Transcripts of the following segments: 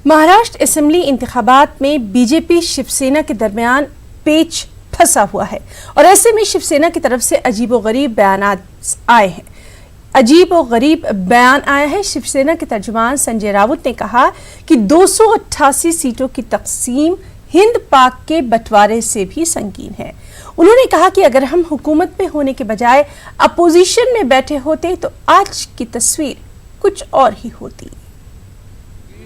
Maharashtra assembly इंतखाबात में BJP Shiv Sena के दरमियान पेच फंसा हुआ है और ऐसे में शिवसेना की तरफ से अजीबोगरीब बयान आए हैं। अजीबोगरीब बयान आया है। शिवसेना के तर्जुमान संजय राउत ने कहा कि 288 सीटों की तकसीम हिंद पाक के बंटवारे से भी संगीन है। उन्होंने कहा कि अगर हम हुकूमत में होने के बजाय अपोजिशन में बैठे होते तो आज की तस्वीर कुछ और ही होती।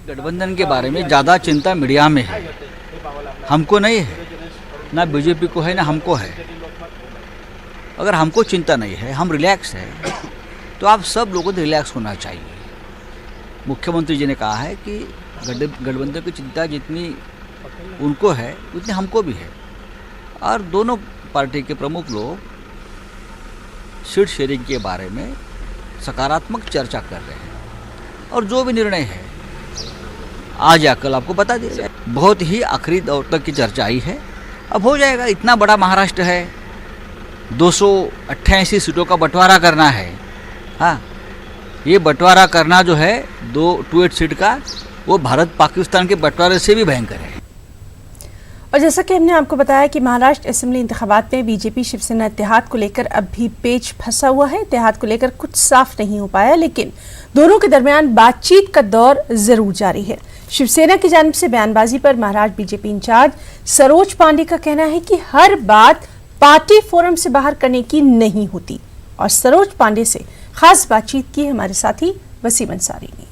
गठबंधन के बारे में ज़्यादा चिंता मीडिया में है, हमको नहीं है, ना बीजेपी को है ना हमको है। अगर हमको चिंता नहीं है, हम रिलैक्स है, तो आप सब लोगों को रिलैक्स होना चाहिए। मुख्यमंत्री जी ने कहा है कि गठबंधन की चिंता जितनी उनको है उतनी हमको भी है और दोनों पार्टी के प्रमुख लोग सीट शेयरिंग के बारे में सकारात्मक चर्चा कर रहे हैं और जो भी निर्णय है आज या कल आपको बता दिया जाए। बहुत ही आखिरी दौर तक की चर्चा आई है, अब हो जाएगा। इतना बड़ा महाराष्ट्र है, 288 सीटों का बंटवारा करना है। हाँ, ये बंटवारा करना जो है 228 सीट का, वो भारत पाकिस्तान के बंटवारे से भी भयंकर है। और जैसा कि हमने आपको बताया कि महाराष्ट्र असेंबली इंतखाबात में बीजेपी शिवसेना इत्तेहाद को लेकर अब भी पेच फंसा हुआ है। इत्तेहाद को लेकर कुछ साफ नहीं हो पाया, लेकिन दोनों के दरमियान बातचीत का दौर जरूर जारी है। शिवसेना की जानिब से बयानबाजी पर महाराष्ट्र बीजेपी इंचार्ज सरोज पांडे का कहना है कि हर बात पार्टी फोरम से बाहर करने की नहीं होती और सरोज पांडे से खास बातचीत की हमारे साथी वसीम अंसारी ने।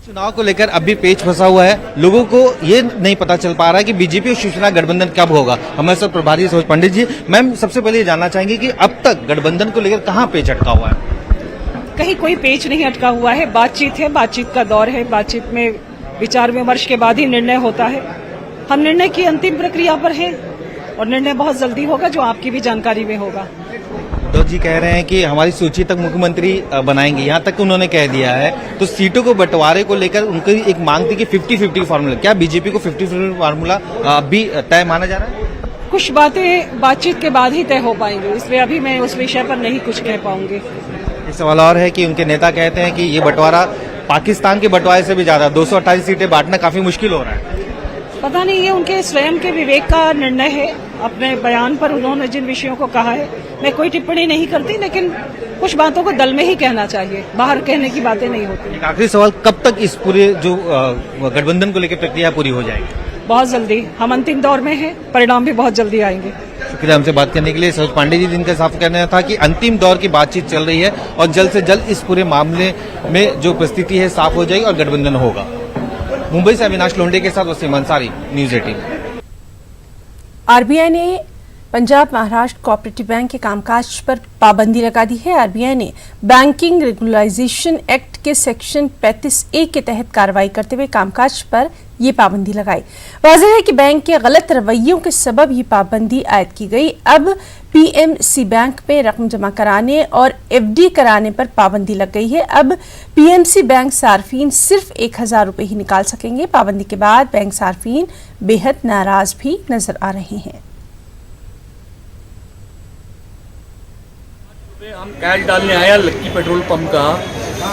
चुनाव को लेकर अभी पेच फंसा हुआ है, लोगों को ये नहीं पता चल पा रहा है कि बीजेपी और शिवसेना गठबंधन कब होगा। हमारे साथ प्रभारी सरोज पांडे जी। मैम, सबसे पहले ये जानना चाहेंगे कि अब तक गठबंधन को लेकर कहाँ पेच अटका हुआ है? कहीं कोई पेच नहीं अटका हुआ है, बातचीत है, बातचीत का दौर है। बातचीत में विचार विमर्श के बाद ही निर्णय होता है। हम निर्णय की अंतिम प्रक्रिया पर हैं और निर्णय बहुत जल्दी होगा, जो आपकी भी जानकारी में होगा। उद्धव जी कह रहे हैं कि हमारी सूची तक मुख्यमंत्री बनाएंगे, यहाँ तक उन्होंने कह दिया है। तो सीटों को बंटवारे को लेकर उनकी एक मांग थी कि 50-50 फार्मूला। क्या बीजेपी को 50-50 फार्मूला अभी तय माना जा रहा है? कुछ बातें बातचीत के बाद ही तय हो पाएंगे, इसलिए अभी मैं उस विषय पर नहीं कुछ कह पाऊंगी। एक सवाल और है कि उनके नेता कहते हैं कि ये बंटवारा पाकिस्तान के बंटवारे से भी ज्यादा, 228 सीटें बांटना काफी मुश्किल हो रहा है। पता नहीं, ये उनके स्वयं के विवेक का निर्णय है। अपने बयान पर उन्होंने जिन विषयों को कहा है, मैं कोई टिप्पणी नहीं करती, लेकिन कुछ बातों को दल में ही कहना चाहिए, बाहर कहने की बातें नहीं होती। एक आखिरी सवाल, कब तक इस पूरे जो गठबंधन को लेकर प्रक्रिया पूरी हो जाएगी? बहुत जल्दी, हम अंतिम दौर में हैं, परिणाम भी बहुत जल्दी आएंगे। शुक्रिया हमसे बात करने के लिए। सरोज पांडे जी, जिनका साफ कहना था कि अंतिम दौर की बातचीत चल रही है और जल्द से जल्द इस पूरे मामले में जो परिस्थिति है साफ हो जाएगी और गठबंधन होगा। मुंबई से अविनाश लोंढे के साथ वसीम अंसारी, न्यूज़ 18। आरबीआई ने पंजाब महाराष्ट्र कोऑपरेटिव बैंक के कामकाज पर पाबंदी लगा दी है। आरबीआई ने बैंकिंग रेगुलाइजेशन एक्ट के सेक्शन 35A के तहत कार्रवाई करते हुए कामकाज पर ये पाबंदी लगाई। वाज़ेह है कि बैंक के गलत रवैयों के सबब ये पाबंदी आयद की गई। अब पीएमसी बैंक में रकम जमा कराने और एफडी कराने पर पाबंदी लग गई है। अब पीएमसी बैंक सार्फिन सिर्फ 1000 रुपये ही निकाल सकेंगे। पाबंदी के बाद बैंक सार्फिन बेहद नाराज भी नजर आ रहे हैं। हम कैश डालने आया लक्की पेट्रोल पंप का,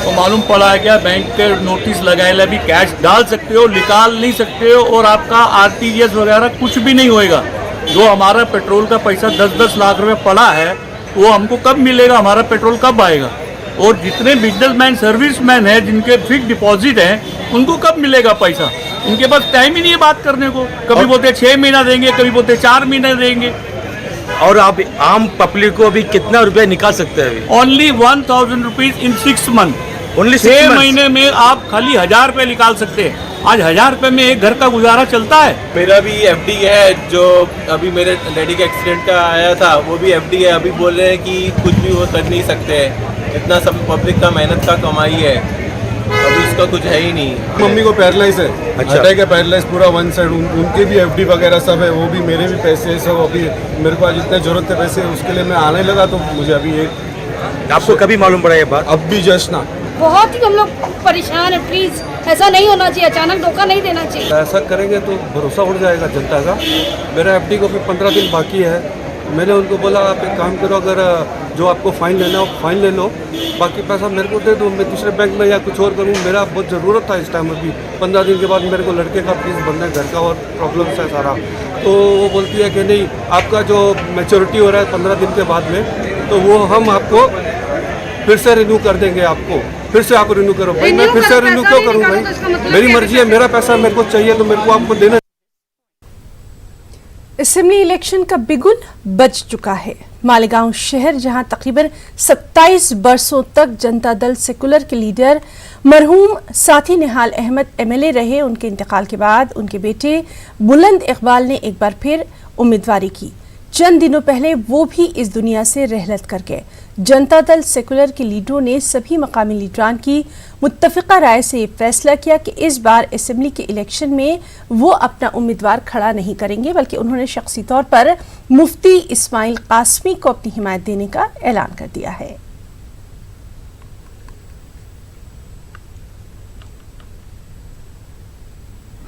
तो मालूम पड़ा है क्या बैंक के नोटिस लगाए अभी कैश डाल सकते हो, निकाल नहीं सकते हो और आपका आरटीजीएस वगैरह कुछ भी नहीं होएगा। जो हमारा पेट्रोल का पैसा 10-10 लाख रुपए पड़ा है, वो हमको कब मिलेगा? हमारा पेट्रोल कब आएगा? और जितने बिजनेसमैन सर्विसमैन हैं जिनके फिक्स डिपॉजिट हैं, उनको कब मिलेगा पैसा? इनके पास टाइम ही नहीं है बात करने को। कभी बोलते 6 महीना देंगे, कभी बोलते 4 महीना देंगे। और आप आम पब्लिक को अभी कितना रुपया निकाल सकते हैं? Only 1000 rupees in 6 month. Only 6 महीने में आप खाली 1000 रुपये निकाल सकते हैं। आज 1000 रुपये में एक घर का गुजारा चलता है। मेरा भी एफडी है, जो अभी मेरे डैडी का एक्सीडेंट का आया था, वो भी एफडी है। अभी बोल रहे हैं कि कुछ भी वो कर नहीं सकते, इतना सब पब्लिक का मेहनत का कमाई है, अभी उसका कुछ है ही नहीं। मम्मी को पैरालाइज है, अटैक है, पैरालाइज पूरा वन साइड। उनके भी एफडी वगैरह सब है, वो भी मेरे भी पैसे है सब। अभी मेरे पास जितने जरूरत थे पैसे, उसके लिए मैं आने लगा, तो मुझे अभी ये आपको कभी मालूम पड़ा ये बात? अब भी जस्ट ना, बहुत ही हम लोग परेशान है। प्लीज ऐसा नहीं होना चाहिए, अचानक धोखा नहीं देना चाहिए। ऐसा करेंगे तो भरोसा उड़ जाएगा जनता का। मेरा एफडी को भी 15 दिन बाकी है। मैंने उनको बोला आप एक काम करो, अगर जो आपको फाइन लेना हो फाइन ले लो, बाकी पैसा मेरे को दे दो, मैं दूसरे बैंक में या कुछ और करूँ। मेरा बहुत ज़रूरत था इस टाइम अभी। 15 दिन के बाद मेरे को लड़के का फीस भरना है, घर का और प्रॉब्लम्स है सारा। तो वो बोलती है कि नहीं, आपका जो मैच्योरिटी हो रहा है 15 दिन के बाद में, तो वो हम आपको फिर से रिन्यू कर देंगे, आपको फिर से आप रिन्यू करो। भाई मैं फिर से रिन्यू क्यों करूँ भाई? मेरी मर्जी है, मेरा पैसा मेरे को चाहिए तो मेरे को आपको देना। असेंबली इलेक्शन का बिगुल बज चुका है। मालेगांव शहर, जहां तकरीबन 27 बरसों तक जनता दल सेकुलर के लीडर मरहूम साथी निहाल अहमद एमएलए रहे, उनके इंतकाल के बाद उनके बेटे बुलंद इकबाल ने एक बार फिर उम्मीदवारी की। चंद दिनों पहले वो भी इस दुनिया से रहलत कर गए। जनता दल सेकुलर के लीडरों ने सभी मकामी लीडरान की मुत्तफिका राय से ये फैसला किया कि इस बार असेंबली के इलेक्शन में वो अपना उम्मीदवार खड़ा नहीं करेंगे, बल्कि उन्होंने शख्सी तौर पर मुफ्ती इस्माइल कासमी को अपनी हिमायत देने का ऐलान कर दिया है।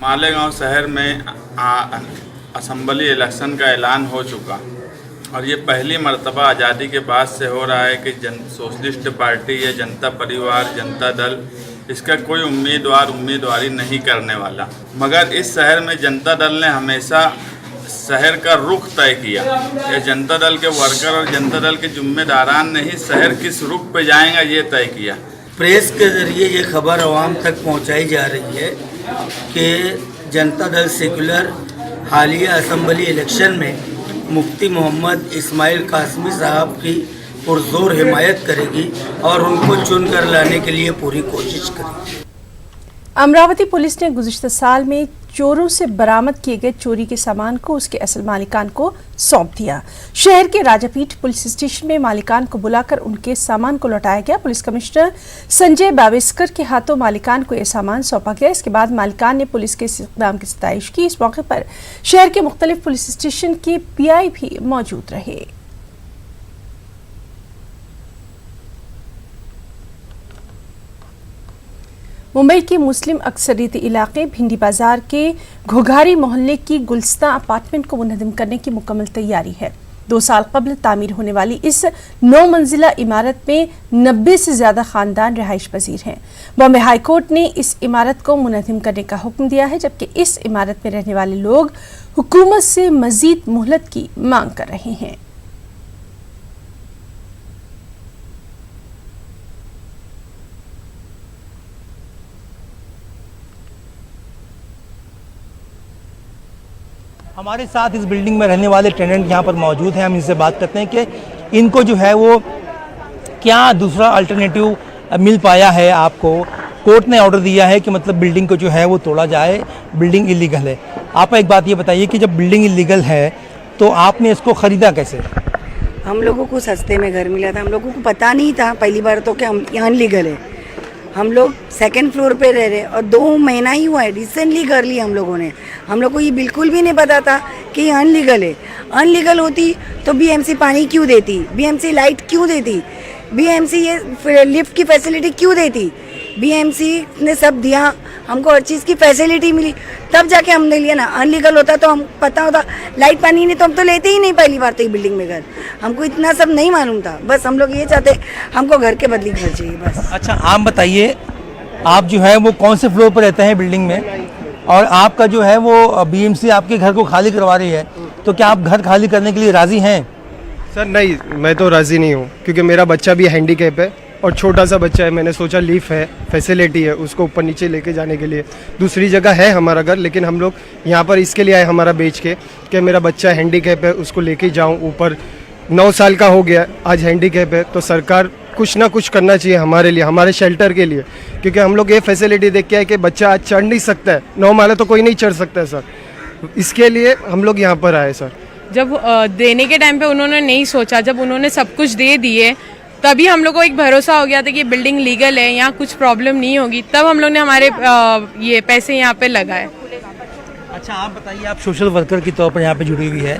मालेगांव शहर में असेंबली इलेक्शन का ऐलान हो चुका और ये पहली मर्तबा आज़ादी के बाद से हो रहा है कि सोशलिस्ट पार्टी या जनता परिवार जनता दल इसका कोई उम्मीदवारी नहीं करने वाला। मगर इस शहर में जनता दल ने हमेशा शहर का रुख तय किया। ये जनता दल के वर्कर और जनता दल के जिम्मेदारान ने ही शहर किस रुख पे जाएगा ये तय किया। प्रेस के ज़रिए ये खबर आवाम तक पहुंचाई जा रही है कि जनता दल सेकुलर हालिया असेंबली इलेक्शन में मुफ्ती मोहम्मद इस्माइल कासमी साहब की पुरजोर हिमायत करेगी और उनको चुनकर लाने के लिए पूरी कोशिश करेगी। अमरावती पुलिस ने गुज़िश्ता साल में चोरों से बरामद किए गए चोरी के सामान को उसके असल मालिकान को सौंप दिया। शहर के राजापीठ पुलिस स्टेशन में मालिकान को बुलाकर उनके सामान को लौटाया गया। पुलिस कमिश्नर संजय बावेस्कर के हाथों मालिकान को यह सामान सौंपा गया। इसके बाद मालिकान ने पुलिस के इस इक़दाम की सताइश की। इस मौके पर शहर के मुख्तलिफ पुलिस स्टेशन के PI भी मौजूद रहे। मुंबई के मुस्लिम अक्सरियती इलाके भिंडी बाजार के घोघारी मोहल्ले की गुलस्तां अपार्टमेंट को मुनहदम करने की मुकम्मल तैयारी है। 2 साल कबल तामीर होने वाली इस 9 मंजिला इमारत में 90 से ज्यादा खानदान रिहाइश पजीर हैं। बॉम्बे हाई कोर्ट ने इस इमारत को मुनहदम करने का हुक्म दिया है, जबकि इस इमारत में रहने वाले लोग हुकूमत से मजीद मोहलत की मांग कर रहे हैं। हमारे साथ इस बिल्डिंग में रहने वाले टेनेंट यहाँ पर मौजूद हैं। हम इनसे बात करते हैं कि इनको जो है वो क्या दूसरा अल्टरनेटिव मिल पाया है आपको। कोर्ट ने ऑर्डर दिया है कि मतलब बिल्डिंग को जो है वो तोड़ा जाए, बिल्डिंग इलीगल है। आप एक बात ये बताइए कि जब बिल्डिंग इलीगल है तो आपने इसको ख़रीदा कैसे? हम लोगों को सस्ते में घर मिला था, हम लोगों को पता नहीं था पहली बार तो कि हम यहाँ अनलीगल है। हम लोग 2nd फ्लोर पे रह रहे और 2 महीना ही हुआ है, रिसेंटली कर लिया हम लोगों ने। हम लोग को ये बिल्कुल भी नहीं पता था कि ये अनलीगल है। अनलीगल होती तो BMC पानी क्यों देती, BMC लाइट क्यों देती, BMC ये लिफ्ट की फैसिलिटी क्यों देती। BMC ने सब दिया, हमको हर चीज़ की फैसिलिटी मिली, तब जाके हमने लिया ना। अनलीगल होता तो हम पता होता, लाइट पानी नहीं तो हम तो लेते ही नहीं पहली बार तो ये बिल्डिंग में घर। हमको इतना सब नहीं मालूम था, बस हम लोग ये चाहते हमको घर के बदली घर चाहिए बस। अच्छा आप बताइए, आप जो है वो कौन से फ्लोर पर रहते हैं बिल्डिंग में, और आपका जो है वो BMC आपके घर को खाली करवा रही है, तो क्या आप घर खाली करने के लिए राज़ी हैं? सर नहीं, मैं तो राज़ी नहीं हूँ, क्योंकि मेरा बच्चा भी हैंडीकैप है और छोटा सा बच्चा है। मैंने सोचा लीफ है, फैसिलिटी है उसको ऊपर नीचे लेके जाने के लिए। दूसरी जगह है हमारा घर, लेकिन हम लोग यहाँ पर इसके लिए आए हमारा बेच के कि मेरा बच्चा हैंडीकैप है, उसको लेके जाऊँ ऊपर। 9 साल का हो गया, आज हैंडीकैप है, तो सरकार कुछ ना कुछ करना चाहिए हमारे लिए, हमारे शेल्टर के लिए। क्योंकि हम लोग ये फैसिलिटी देख के आए कि बच्चा आज चढ़ नहीं सकता है, 9 माला तो कोई नहीं चढ़ सकता है सर। इसके लिए हम लोग यहाँ पर आए सर। जब देने के टाइम पे उन्होंने नहीं सोचा, जब उन्होंने सब कुछ दे दिए तभी हम लोग को एक भरोसा हो गया था कि बिल्डिंग लीगल है, यहाँ कुछ प्रॉब्लम नहीं होगी, तब हम लोग ने हमारे ये पैसे यहाँ पे लगाए। अच्छा आप बताइए, आप सोशल वर्कर के तौर पर यहाँ पे जुड़ी हुई है,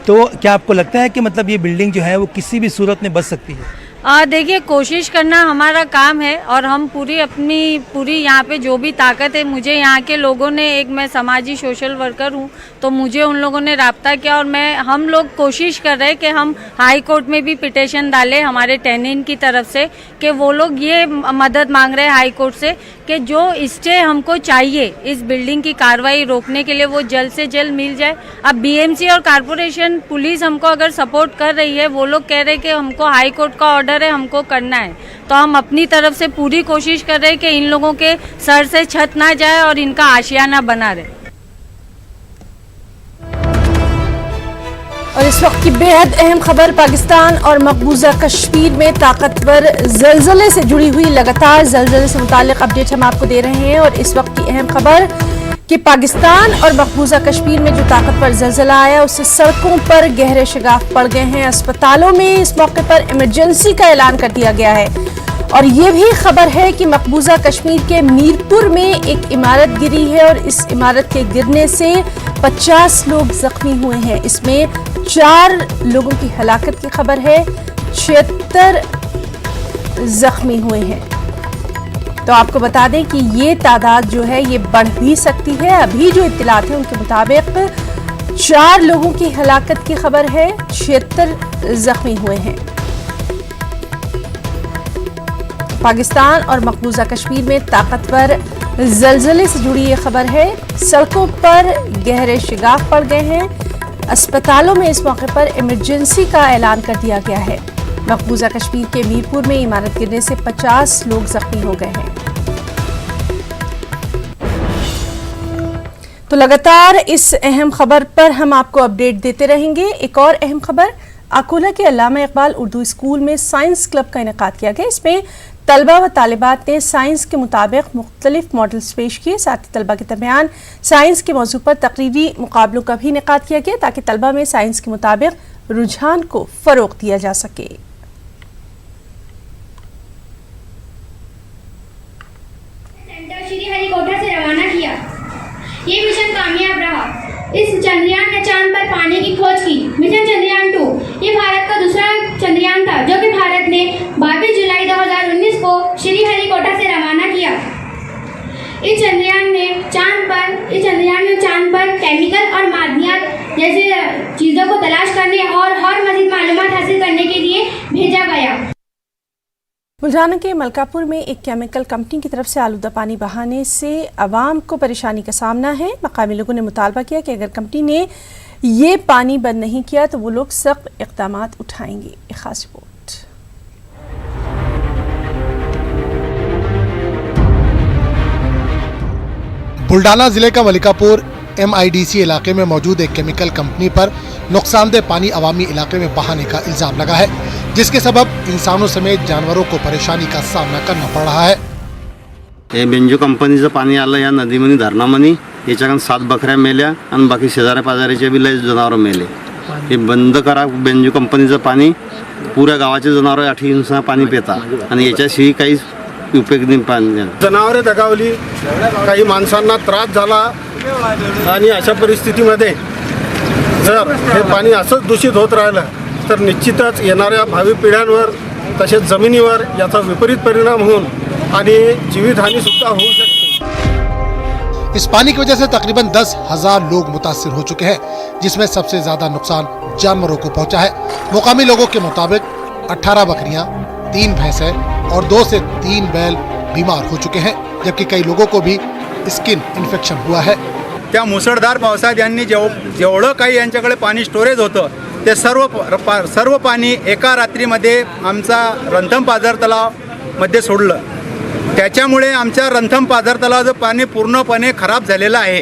तो क्या आपको लगता है कि मतलब ये बिल्डिंग जो है वो किसी भी सूरत में बच सकती है? देखिए, कोशिश करना हमारा काम है और हम पूरी यहाँ पे जो भी ताकत है, मुझे यहाँ के लोगों ने, मैं समाजी सोशल वर्कर हूँ, तो मुझे उन लोगों ने राब्ता किया और हम लोग कोशिश कर रहे हैं कि हम हाई कोर्ट में भी पिटीशन डालें हमारे टेनेंट की तरफ से, कि वो लोग ये मदद मांग रहे हैं हाई कोर्ट से कि जो स्टे हमको चाहिए इस बिल्डिंग की कार्रवाई रोकने के लिए, वो जल्द से जल्द मिल जाए। अब बीएमसी और कारपोरेशन पुलिस हमको अगर सपोर्ट कर रही है, वो लोग कह रहे हैं कि हमको हाई कोर्ट का ऑर्डर है, हमको करना है, तो हम अपनी तरफ से पूरी कोशिश कर रहे हैं कि इन लोगों के सर से छत ना जाए और इनका आशियाना बना रहे। और इस वक्त की बेहद अहम खबर, पाकिस्तान और मकबूजा कश्मीर में ताकतवर जलजले से जुड़ी हुई लगातार जलजले से मुतालिक अपडेट हम आपको दे रहे हैं। और इस वक्त की अहम खबर कि पाकिस्तान और मकबूजा कश्मीर में जो ताकतवर जलजला आया, उससे सड़कों पर गहरे शिगाफ पड़ गए हैं। अस्पतालों में इस मौके पर इमरजेंसी का ऐलान कर दिया गया है। और ये भी खबर है कि मकबूजा कश्मीर के मीरपुर में एक इमारत गिरी है और इस इमारत के गिरने से 50 लोग जख्मी हुए हैं। इसमें 4 लोगों की हलाकत की खबर है, 76 जख्मी हुए हैं। तो आपको बता दें कि ये तादाद जो है ये बढ़ भी सकती है। अभी जो इत्तलात हैं उनके मुताबिक 4 लोगों की हलाकत की खबर है, 76 जख्मी हुए हैं। पाकिस्तान और मकबूजा कश्मीर में ताकतवर जलजले से जुड़ी ये खबर है। सड़कों पर गहरे शिगाफ पड़ गए हैं। अस्पतालों में इस मौके पर इमरजेंसी का ऐलान कर दिया गया है। मकबूजा कश्मीर के मीरपुर में इमारत गिरने से 50 लोग जख्मी हो गए हैं। तो लगातार इस अहम खबर पर हम आपको अपडेट देते रहेंगे। एक और अहम खबर, अकोला के अल्लामा इकबाल उर्दू स्कूल में साइंस क्लब का इनेकाद किया गया। इसमें तलबा व तालिबात ने साइंस के मुताबिक मुख्तलिफ मॉडल्स पेश किए। साथ ही तलबा के दरमियान साइंस के मौजू पर तकरीरी मुकाबलों का भी इनेकाद किया गया ताकि तलबा में साइंस के मुताबिक रुझान को फरोग दिया जा सके। श्रीहरिकोटा से रवाना किया। ये मिशन कामयाब रहा। इस चंद्रयान ने चांद पर पानी की खोज की। मिशन चंद्रयान 2 ये भारत का दूसरा चंद्रयान था जो कि भारत ने 22 जुलाई 2019 को श्रीहरिकोटा से रवाना किया। इस चंद्रयान ने चांद पर केमिकल और मादनियात जैसे चीज़ों को तलाश करने और मज़ीद मालूमात हासिल करने के लिए भेजा गया। बुलढाना के मलकापुर में एक केमिकल कंपनी की तरफ से आलूदा पानी बहाने से आवाम को परेशानी का सामना है। मकामी लोगों ने मुतालबा किया कि अगर कंपनी ने ये पानी बंद नहीं किया तो वो लोग सख्त इक़दाम उठाएंगे। एक खास रिपोर्ट। बुल्ढाना जिले का मलिकापुर MIDC इलाके में मौजूद एक केमिकल कंपनी पर नुकसानदेह पानी अवामी इलाके में बहाने का इल्जाम लगा है, जिसके सबब इंसानों समेत जानवरों को परेशानी का सामना करना पड़ रहा है। हे बेंजो कंपनीचं पाणी आलं या नदीमध्ये धरणामध्ये, याच्याकडून 7 बकऱ्या मेल्या आणि बाकी शेजाऱ्या पाजाऱ्याचे बी लय जनावर मेले। हे बंद करा। बेंजो कंपनीचं पाणी पुऱ्या गावाचे जनावर 8 दिवसांना पाणी पिता आणि याच्याशिवाय काहीच उपयोग नाही पाणी। जनावरे दगावली, काही माणसांना त्रास झाला आणि अशा परिस्थितीमध्ये जर हे पाणी असंच दूषित होत राहिलं तर निश्चितच येणाऱ्या भावी पिढ्यांवर तसेच जमिनीवर याचा विपरीत परिणाम होऊन आणि जीवितहानी सुद्धा होऊ शकते। इस पानी की वजह से तकरीबन 10,000 लोग मुतासिर हो चुके हैं, जिसमें सबसे ज्यादा नुकसान जानवरों को पहुंचा है। मुकामी लोगों के मुताबिक 18 बकरियां, 3 भैंसे और 2 से 3 बैल बीमार हो चुके हैं, जबकि कई लोगों को भी स्किन इन्फेक्शन हुआ है। त्या मुसळधार पावसात यांनी जेवढं काही यांच्याकडे पाणी स्टोरेज होतं ते सर्व पाणी एका रात्रीमध्ये आमचा रणथम पाझर तलावामध्ये सोडलं। त्याच्यामुळे आमच्या रणथम पाझर तलावाचं पाणी पूर्णपणे खराब झालेलं आहे।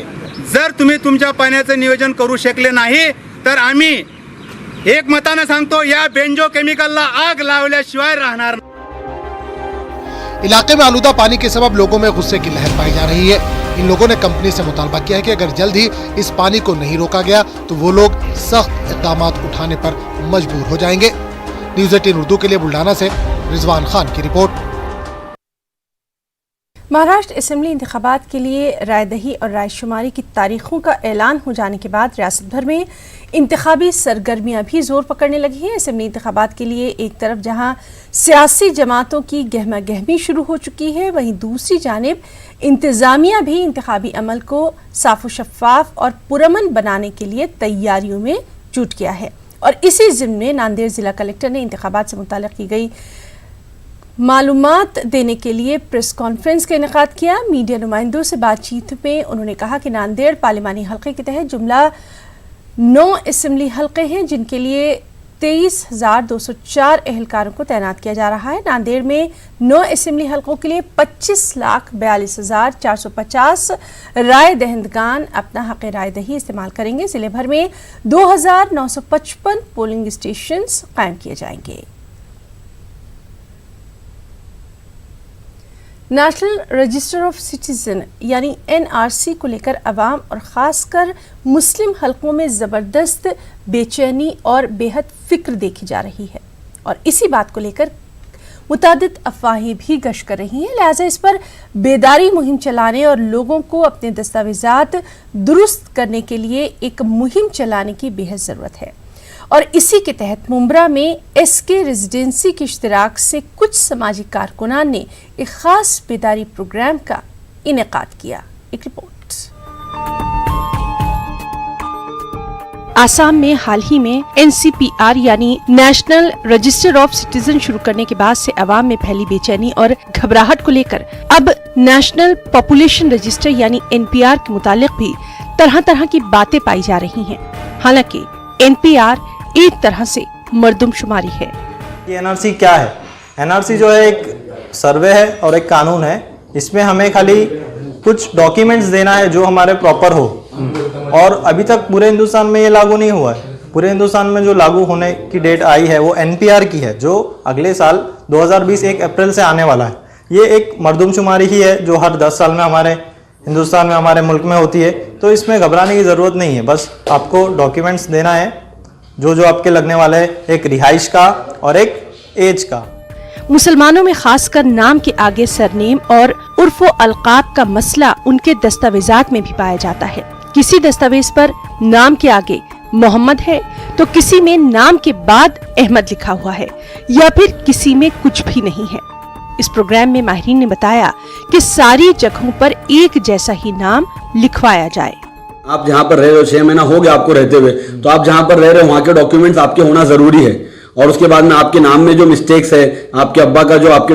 जर तुम्ही तुमच्या पाण्याचं नियोजन करू शकले नाही तर आम्ही एक मताने सांगतो, या बेंजो केमिकलला आग लावल्याशिवाय राहणार नाही। इलाके में आलूदा पानी के सबब लोगों में गुस्से की लहर पाई जा रही है। इन लोगों ने कंपनी से मुतालबा किया है कि अगर जल्द ही इस पानी को नहीं रोका गया तो वो लोग सख्त इक़दाम उठाने पर मजबूर हो जाएंगे। न्यूज़ 18 उर्दू के लिए बुल्ढाना से रिजवान खान की रिपोर्ट। महाराष्ट्र असेंबली इंतखाबात के लिए रायदही और रायशुमारी की तारीखों का ऐलान हो जाने के बाद रियासत भर में इंतखाबी सरगर्मियां भी जोर पकड़ने लगी हैं। असेंबली इंतखाबात के लिए एक तरफ जहां सियासी जमातों की गहमा गहमी शुरू हो चुकी है, वहीं दूसरी जानिब इंतजामिया भी इंतखाबी अमल को साफ व शफाफ और पुरअमन बनाने के लिए तैयारियों में जुट गया है। और इसी ज़िम्न में नांदेड़ जिला कलेक्टर ने इंतखाबात से मुताल्लिक़ की गई मालूमात देने के लिए प्रेस कॉन्फ्रेंस का इनेकाद किया। मीडिया नुमाइंदों से बातचीत में उन्होंने कहा कि नांदेड़ पार्लिमानी हल्के के तहत जुमला 9 असेंबली हल्के हैं, जिनके लिए 23,204 एहलकारों को तैनात किया जा रहा है। नांदेड़ में 9 असेंबली हल्कों के लिए 25,42,450 राय दहिंदगान अपना हक राय दही इस्तेमाल करेंगे। जिले भर में 2,955 पोलिंग स्टेशन कायम किए जाएंगे। नेशनल रजिस्टर ऑफ सिटीजन यानी NRC को लेकर अवाम और ख़ासकर मुस्लिम हलकों में ज़बरदस्त बेचैनी और बेहद फिक्र देखी जा रही है और इसी बात को लेकर मुतादिद अफवाहें भी गश कर रही हैं। लिहाजा इस पर बेदारी मुहिम चलाने और लोगों को अपने दस्तावेज़ात दुरुस्त करने के लिए एक मुहिम चलाने की बेहद ज़रूरत है और इसी के तहत मुंब्रा में SK रेजिडेंसी के इश्तिराक से कुछ समाजी कारकुनान ने एक खास बेदारी प्रोग्राम का इनेकाद किया। एक रिपोर्ट। आसाम में हाल ही में NCPR यानी नेशनल रजिस्टर ऑफ सिटीजन शुरू करने के बाद से अवाम में फैली बेचैनी और घबराहट को लेकर अब नेशनल पॉपुलेशन रजिस्टर यानी NPR के मुतालिक भी तरह तरह की बातें पाई जा रही हैं। हालांकि NPR एक तरह से मर्दमशुमारी है। NRC क्या है? NRC जो है एक सर्वे है और एक कानून है। इसमें हमें खाली कुछ डॉक्यूमेंट्स देना है जो हमारे प्रॉपर हो और अभी तक पूरे हिंदुस्तान में ये लागू नहीं हुआ है। पूरे हिंदुस्तान में जो लागू होने की डेट आई है वो NPR की है, जो अगले साल 2020 1 अप्रैल से आने वाला है। ये एक मर्दमशुमारी ही है जो हर 10 साल में हमारे हिंदुस्तान में हमारे मुल्क में होती है, तो इसमें घबराने की ज़रूरत नहीं है। बस आपको डॉक्यूमेंट्स देना है जो आपके लगने वाला है, एक रिहाइश का और एक एज का। मुसलमानों में खासकर नाम के आगे सरनेम और उर्फ अलकाब का मसला उनके दस्तावेजात में भी पाया जाता है। किसी दस्तावेज पर नाम के आगे मोहम्मद है तो किसी में नाम के बाद अहमद लिखा हुआ है या फिर किसी में कुछ भी नहीं है। इस प्रोग्राम में माहिरीन ने बताया कि सारी जगहों पर एक जैसा ही नाम लिखवाया जाए। आप जहाँ पर रह रहे हो 6 महीना हो गया आपको रहते हुए, तो आप जहाँ पर रह रहे हो वहाँ के डॉक्यूमेंट्स आपके होना जरूरी है। और उसके बाद में आपके नाम में जो मिस्टेक्स है, आपके अब्बा का जो आपके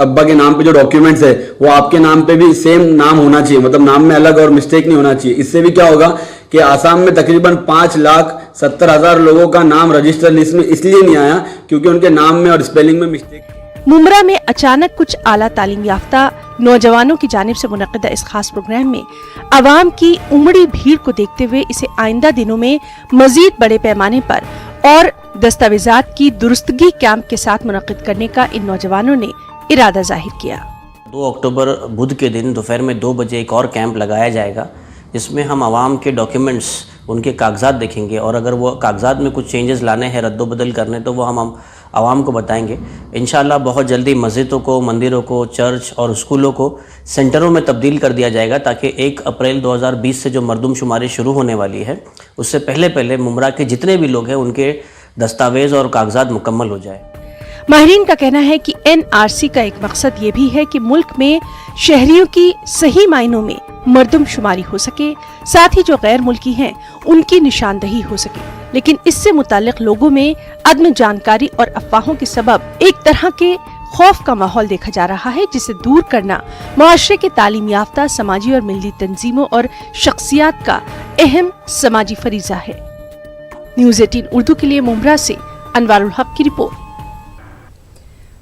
अब्बा के नाम पे जो डॉक्यूमेंट्स है वो आपके नाम पे भी सेम नाम होना चाहिए, मतलब नाम में अलग और मिस्टेक नहीं होना चाहिए। इससे भी क्या होगा कि आसाम में तकरीबन 5,70,000 लोगों का नाम रजिस्टर लिस्ट में इसलिए नहीं आया क्योंकि उनके नाम में और स्पेलिंग में मिस्टेक। मुंब्रा में अचानक कुछ आला तालीम याफ्ता नौजवानों की जानिब से मुनक़िदा इस खास प्रोग्राम में अवाम की उमड़ी भीड़ को देखते हुए इसे आइंदा दिनों में मजीद बड़े पैमाने पर और दस्तावेजात की दुरुस्तगी कैंप के साथ मुनक़िद करने का इन नौजवानों ने इरादा जाहिर किया। 2 अक्टूबर बुध के दिन दोपहर में 2 बजे एक और कैंप लगाया जाएगा, जिसमें हम आवाम के डॉक्यूमेंट्स, उनके कागजात देखेंगे और अगर वो कागजात में कुछ चेंजेस लाने हैं, रद्दोबदल करने, तो वो हम आवाम को बताएंगे। इंशाल्लाह बहुत जल्दी मस्जिदों को, मंदिरों को, चर्च और स्कूलों को सेंटरों में तब्दील कर दिया जाएगा ताकि 1 अप्रैल 2020 से जो मरदमशुमारी शुरू होने वाली है उससे पहले मुंब्रा के जितने भी लोग हैं उनके दस्तावेज और कागजात मुकम्मल हो जाए। माहिरीन का कहना है कि NRC का एक मकसद ये भी है कि मुल्क में शहरियों की सही मायनों में मर्दमशुमारी हो सके, साथ ही जो गैर मुल्की हैं उनकी निशानदही हो सके। लेकिन इससे मुताल्लिक लोगों में अदम जानकारी और अफवाहों के सबब एक तरह के खौफ का माहौल देखा जा रहा है, जिसे दूर करना मुआशरे के तालीम याफ्ता समाजी और मिली तंजीमों और शख्सियात का अहम समाजी फरीजा है। न्यूज़ 18 उर्दू के लिए मुंब्रा से अनवारुल हक की रिपोर्ट।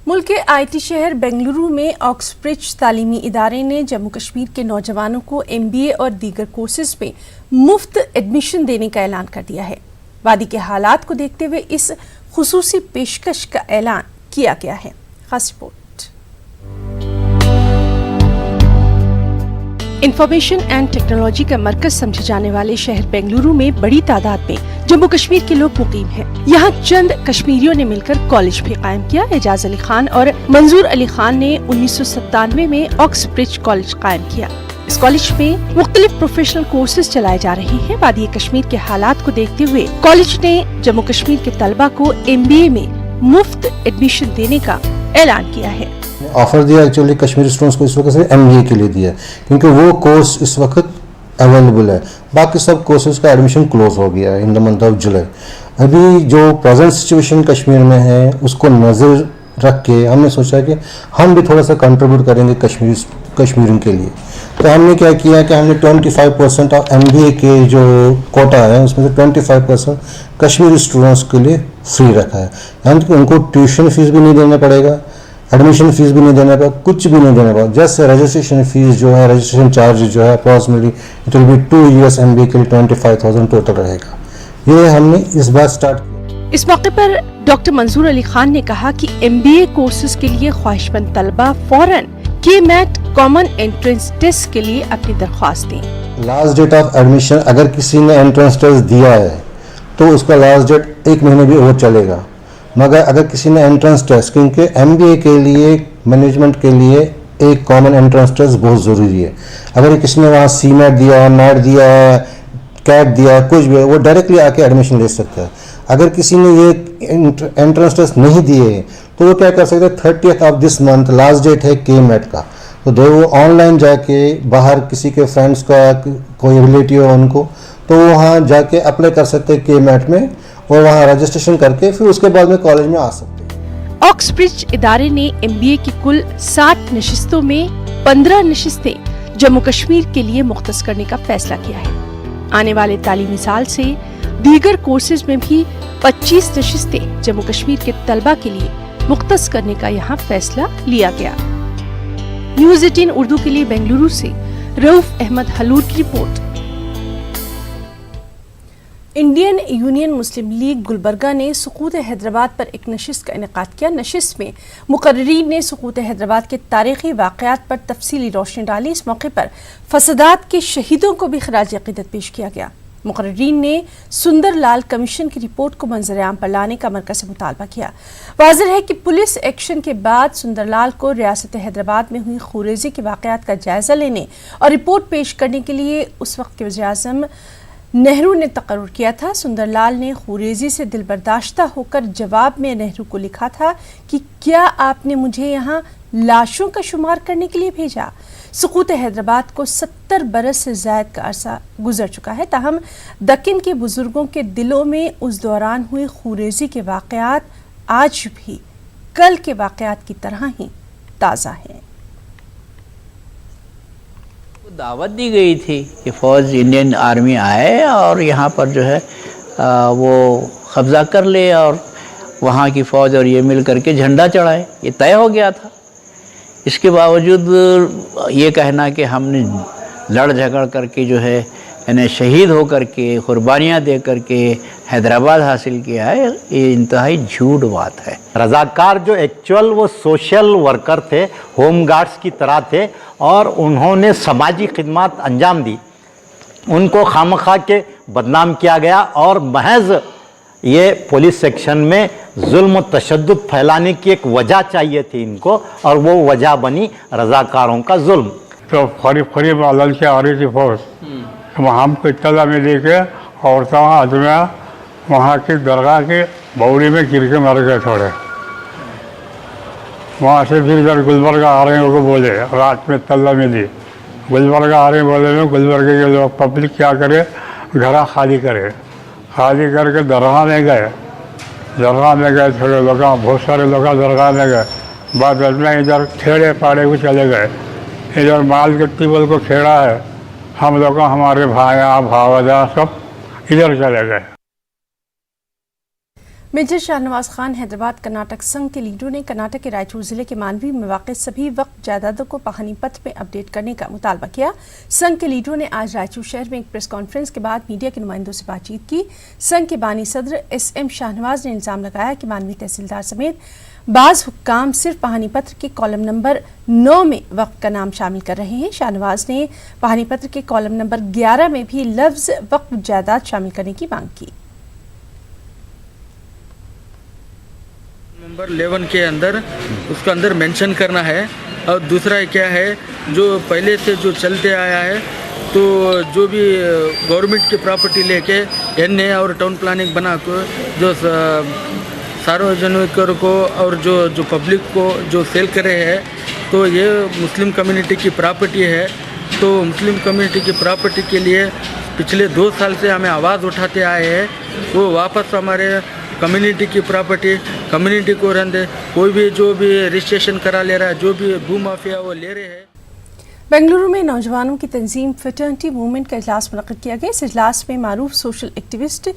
मुल्क के IT शहर बेंगलुरु में ऑक्सब्रिज तालीमी इदारे ने जम्मू कश्मीर के नौजवानों को MBA और दीगर कोर्सेज में मुफ्त एडमिशन देने का ऐलान कर दिया है। वादी के हालात को देखते हुए इस खुसूसी पेशकश का ऐलान किया गया है। खास रिपोर्ट। इंफॉर्मेशन एंड टेक्नोलॉजी का मरकज समझे जाने वाले शहर बेंगलुरु में बड़ी तादाद में जम्मू कश्मीर के लोग मुकीम हैं। यहाँ चंद कश्मीरियों ने मिलकर कॉलेज भी कायम किया। एजाज अली खान और मंजूर अली खान ने 1997 में ऑक्सब्रिज कॉलेज कायम किया। इस कॉलेज में मुख्तलिफ प्रोफेशनल कोर्सेज चलाए जा रहे हैं। वादी कश्मीर के हालात को देखते हुए कॉलेज ने जम्मू कश्मीर के तलबा को MBA में मुफ्त एडमिशन देने का ऐलान किया है। ऑफर दिया एक्चुअली कश्मीरी स्टूडेंट्स को इस वक्त सिर्फ MBA के लिए दिया है, क्योंकि वो कोर्स इस वक्त अवेलेबल है। बाकी सब कोर्सेज का एडमिशन क्लोज हो गया है in the month of July. अभी जो प्रेजेंट सिचुएशन कश्मीर में है उसको नज़र रख के हमने सोचा कि हम भी थोड़ा सा कंट्रीब्यूट करेंगे कश्मीरियों के लिए। तो हमने क्या किया कि हमने 25% ऑफ MBA के जो कोटा है उसमें से 25% कश्मीरी स्टूडेंट्स के लिए फ्री रखा है। यानी कि उनको ट्यूशन फीस भी नहीं देना पड़ेगा, एडमिशन फीस भी नहीं देना पड़ेगा, कुछ भी नहीं देना पड़ेगा। जस्ट रजिस्ट्रेशन फीस जो है, रजिस्ट्रेशन चार्ज जो है approximately it will be 2 years MBA के लिए 25,000 टोटल रहेगा। ये हमने इस बार स्टार्ट किया। इस मौके पर डॉक्टर मंजूर अली खान ने कहा कि MBA कोर्सेज के लिए ख्वाहिशमंद तलबा फौरन KMAT कॉमन एंट्रेंस टेस्ट के लिए अपनी दरख्वास्त दें। लास्ट डेट ऑफ एडमिशन अगर किसी ने एंट्रेंस टेस्ट दिया है तो उसका लास्ट डेट 1 महीने भी और चलेगा, मगर अगर किसी ने एंट्रेंस टेस्ट, क्योंकि MBA के लिए मैनेजमेंट के लिए एक कॉमन एंट्रेंस टेस्ट बहुत ज़रूरी है। अगर किसी ने वहाँ CMAT दिया, NAT दिया, CAT दिया, कुछ भी, वो डायरेक्टली आके एडमिशन ले सकता है। अगर किसी ने ये एंट्रेंस टेस्ट नहीं दिए तो वो क्या कर सकते हैं, 30th of this month last date है KMAT का, तो दो वो ऑनलाइन जाके बाहर किसी के फ्रेंड्स का कोई रिलेटिव हो उनको, तो वहाँ जाके अप्लाई कर सकते हैं KMAT में और वहाँ रजिस्ट्रेशन करके फिर उसके बाद में कॉलेज में आ सकते हैं। ऑक्सब्रिज इदारे ने MBA की कुल 60 नशिस्तों में 15 नशिस्तें जम्मू कश्मीर के लिए मुख्तस करने का फैसला किया है। आने वाले तालीमी साल से दीगर कोर्सेज में भी 25 नशिस्तें जम्मू कश्मीर के तलबा के लिए मुख्तस करने का यहाँ फैसला लिया गया। न्यूज़ 18 उर्दू के लिए बेंगलुरु से रऊफ अहमद हलूर की रिपोर्ट। इंडियन यूनियन मुस्लिम लीग गुलबर्गा ने सुकूत हैदराबाद पर एक नशिस्त का इनेकाद किया। नशिस्त में मुकर्रीरीन ने सुकूत हैदराबाद के तारीखी वाक़यात पर तफसीली रोशनी डाली। इस मौके पर फसादात के शहीदों को भी खराज अक़ीदत पेश किया गया। मुकर्रीरीन ने सुंदर लाल कमीशन की रिपोर्ट को मंजर आम पर लाने का मरकज़ से मुतालबा किया। वाज़ेह है कि पुलिस एक्शन के बाद सुंदरलाल को रियासत हैदराबाद में हुई खूरेजी के वाक़यात का जायज़ा लेने और रिपोर्ट पेश करने के लिए उस वक्त के वज़ीर-ए-आज़म नेहरू ने तकर्रुर किया था। सुंदरलाल ने खूरेजी से दिलबर्दाश्ता होकर जवाब में नेहरू को लिखा था कि क्या आपने मुझे यहाँ लाशों का शुमार करने के लिए भेजा। सुकूत हैदराबाद को 70 बरस से ज़ायद का अरसा गुजर चुका है, ताहम दक्कन के बुजुर्गों के दिलों में उस दौरान हुई खूरेजी के वाक़यात आज भी कल के वाक़यात की तरह ही ताज़ा हैं। दावत दी गई थी कि फ़ौज इंडियन आर्मी आए और यहाँ पर जो है वो कब्ज़ा कर ले और वहाँ की फ़ौज और ये मिल करके झंडा चढ़ाए, ये तय हो गया था। इसके बावजूद ये कहना कि हमने लड़ झगड़ करके जो है यानी शहीद हो करके कुर्बानियाँ दे करके हैदराबाद हासिल किया है, ये इंतहाई झूठ बात है। रज़ाकार जो एक्चुअल वो सोशल वर्कर थे, होम गार्ड्स की तरह थे और उन्होंने समाजी खिदमत अंजाम दी, उनको खामखा के बदनाम किया गया और महज ये पुलिस सेक्शन में जुल्म तशद्दुद फैलाने की एक वजह चाहिए थी इनको और वो वजह बनी रज़ाकारों का जुल्म। तो फरीब आलम से आ रही थी फौज, वहाँ पे इत्तला में लेके और आदमी वहाँ की दरगाह के बौड़ी में गिर के मर गए थोड़े। वहाँ से फिर इधर गुलबर्गा आ रहे हैं उनको बोले, रात में इत्तला मिली, गुलबर्गा आ रहे हैं बोले में गुलबर्गे के लोग पब्लिक क्या करे, घर खाली करे, खाली करके दरगाह में गए। दरगाह में गए थोड़े लोग, बहुत सारे लोग दरगाह में गए। बाद में इधर खेड़े पाड़े को चले गए, इधर माल के टिबल को खेड़ा है, हम लोग हमारे भाया भावजा सब इधर चले गए। मेजर शाहनवाज खान हैदराबाद कर्नाटक संघ के लीडरों ने कर्नाटक के रायचूर जिले के मानवी में वाक़ सभी वक्त जायदादों को पाहनी पथ में अपडेट करने का मुतालबा किया। संघ के लीडरों ने आज रायचूर शहर में एक प्रेस कॉन्फ्रेंस के बाद मीडिया के नुमाइंदों से बातचीत की। संघ के बानी सदर SM शाहनवाज ने इल्ज़ाम लगाया कि मानवी तहसीलदार समेत बाज हुक्काम सिर्फ पाहनी पत्र के कॉलम नंबर 9 में वक्फ का नाम शामिल कर रहे हैं। शाहनवाज ने पाहनी पत्र के कॉलम नंबर 11 में भी लफ्ज वक्फ जायदाद शामिल करने की मांग की। नंबर 11 के अंदर उसका अंदर मेंशन करना है। और दूसरा क्या है, जो पहले से जो चलते आया है, तो जो भी गवर्नमेंट की प्रॉपर्टी लेके एनए और टाउन प्लानिंग बना को जो सार्वजनिक को और जो पब्लिक को जो सेल कर रहे हैं, तो ये मुस्लिम कम्युनिटी की प्रॉपर्टी है। तो मुस्लिम कम्युनिटी की प्रॉपर्टी के लिए पिछले 2 साल से हमें आवाज़ उठाते आए हैं, वो वापस हमारे कम्युनिटी की प्रॉपर्टी कम्युनिटी को रहने, कोई भी जो भी रजिस्ट्रेशन करा ले रहा है, जो भी भू माफिया वो ले रहे हैं। बेंगलुरु में नौजवानों की तंजीम फ्रेटर्निटी मूवमेंट का इजलास मुनक्किद किया गया। इस इजलास में मारूफ सोशल एक्टिविस्ट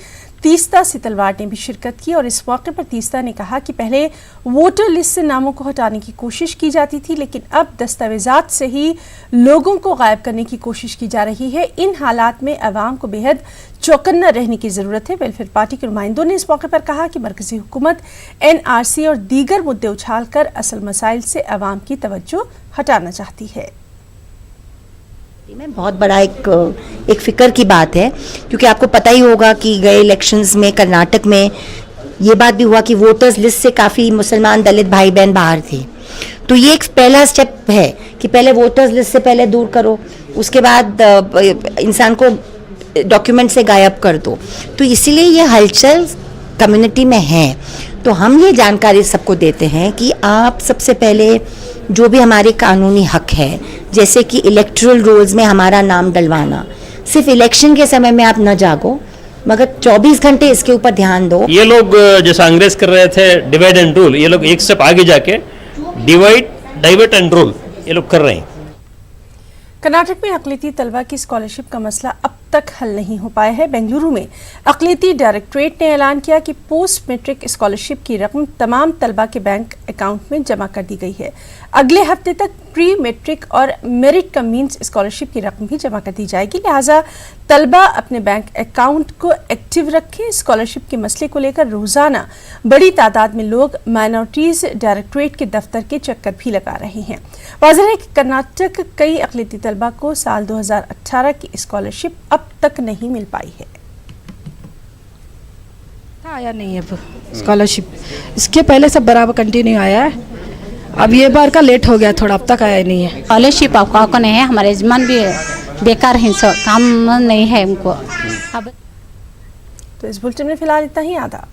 तीस्ता सितलवाड़ ने भी शिरकत की और इस मौके पर तीस्ता ने कहा कि पहले वोटर लिस्ट से नामों को हटाने की कोशिश की जाती थी, लेकिन अब दस्तावेजात से ही लोगों को गायब करने की कोशिश की जा रही है। इन हालात में अवाम को बेहद चौकन्ना रहने की जरूरत है। वेलफेयर पार्टी के नुमाइंदों ने इस मौके पर कहा कि मरकजी हुकूमत NRC और दीगर मुद्दे उछालकर असल मसाइल से अवाम की तवज्जो हटाना चाहती है। में बहुत बड़ा एक फिक्र की बात है, क्योंकि आपको पता ही होगा कि गए इलेक्शंस में कर्नाटक में ये बात भी हुआ कि वोटर्स लिस्ट से काफ़ी मुसलमान दलित भाई बहन बाहर थे। तो ये एक पहला स्टेप है कि पहले वोटर्स लिस्ट से पहले दूर करो, उसके बाद इंसान को डॉक्यूमेंट से गायब कर दो। तो इसीलिए ये हलचल कम्युनिटी में है। तो हम ये जानकारी सबको देते हैं कि आप सबसे पहले जो भी हमारे कानूनी हक है, जैसे कि इलेक्टोरल रोल्स में हमारा नाम डलवाना, सिर्फ इलेक्शन के समय में आप न जागो, मगर 24 घंटे इसके ऊपर ध्यान दो। ये लोग जैसा अंग्रेज कर रहे थे डिवाइड एंड रूल, ये लोग एक स्टेप आगे जाके डिवाइड डाइवर्ट एंड रूल ये लोग कर रहे हैं। कर्नाटक में अक़लियती तलबा की स्कॉलरशिप का मसला अब तक हल नहीं हो पाया है। बेंगलुरु में अक़लियती डायरेक्टरेट ने ऐलान किया कि पोस्ट मैट्रिक स्कॉलरशिप की रकम तमाम तलबा के बैंक अकाउंट में जमा कर दी गई है। अगले हफ्ते तक प्री मैट्रिक और मेरिट कम मीन्स स्कॉलरशिप की रकम भी जमा कर दी जाएगी। लिहाजा तलबा अपने बैंक अकाउंट को एक्टिव रखें। स्कॉलरशिप के मसले को लेकर रोजाना बड़ी तादाद में लोग माइनॉरिटीज डायरेक्टरेट के दफ्तर के चक्कर भी लगा रहे हैं। वाज़ेह है कि कर्नाटक कई अक़लियती तलबा को साल 2018 की स्कॉलरशिप अब तक नहीं मिल पाई है। आया नहीं है स्कॉलरशिप, इसके पहले सब बराबर कंटिन्यू आया है, अब ये बार का लेट हो गया थोड़ा, अब तक आया नहीं है। स्कॉलरशिप आपको नहीं है, हमारे यजमान भी बेकार हैं, काम नहीं है उनको। अब तो इस बुलेटिन में फिलहाल इतना ही। आदाब।